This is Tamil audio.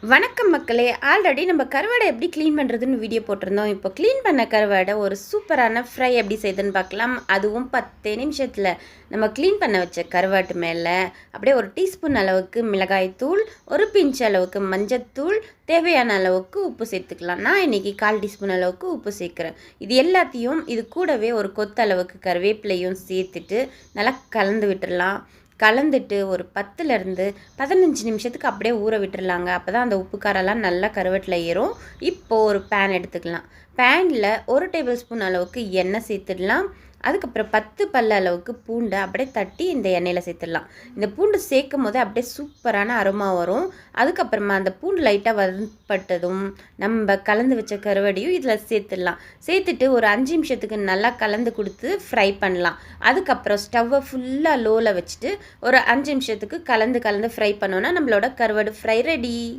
வணக்கம் மக்களே. ஆல்ரெடி நம்ம கருவாடை எப்படி க்ளீன் பண்ணுறதுன்னு வீடியோ போட்டிருந்தோம். இப்போ க்ளீன் பண்ண கருவாடை ஒரு சூப்பரான ஃப்ரை எப்படி செய்யுதுன்னு பார்க்கலாம். அதுவும் 10 நிமிஷத்தில் நம்ம க்ளீன் பண்ண வச்ச கருவாட்டு மேலே அப்படியே ஒரு டீஸ்பூன் அளவுக்கு மிளகாய்த்தூள், ஒரு பிஞ்ச் அளவுக்கு மஞ்சத்தூள், தேவையான அளவுக்கு உப்பு சேர்த்துக்கலாம். நான் இன்றைக்கி 1/4 டீஸ்பூன் அளவுக்கு உப்பு சேர்க்குறேன். இது எல்லாத்தையும் இது கூடவே ஒரு கொத்தளவுக்கு கருவேப்பிலையும் சேர்த்துட்டு நல்லா கலந்து விட்டுடலாம். கலந்துட்டு ஒரு 10லேருந்து 15 நிமிஷத்துக்கு அப்படியே ஊற விட்டுறலாங்க. அப்போ தான் அந்த உப்பு காரெல்லாம் நல்லா கருவேட்டில் ஏறும். இப்போது ஒரு பேன் எடுத்துக்கலாம். பேனில் 1 டேபிள் ஸ்பூன் அளவுக்கு எண்ணெய் சேர்த்துடலாம். அதுக்கப்புறம் 10 பல் அளவுக்கு பூண்டை அப்படியே தட்டி இந்த எண்ணெயில் சேர்த்துடலாம். இந்த பூண்டு சேர்க்கும் போது அப்படியே சூப்பரான அரோமா வரும். அதுக்கப்புறமா அந்த பூண்டு லைட்டாக வதப்பட்டதும் நம்ம கலந்து வச்ச கருவடியும் இதில் சேர்த்துடலாம். சேர்த்துட்டு ஒரு 5 நிமிஷத்துக்கு நல்லா கலந்து கொடுத்து ஃப்ரை பண்ணலாம். அதுக்கப்புறம் ஸ்டவ்வை ஃபுல்லாக லோவில் வச்சுட்டு ஒரு 5 நிமிஷத்துக்கு கலந்து ஃப்ரை பண்ணோன்னா நம்மளோட கருவாடு ஃப்ரை ரெடி.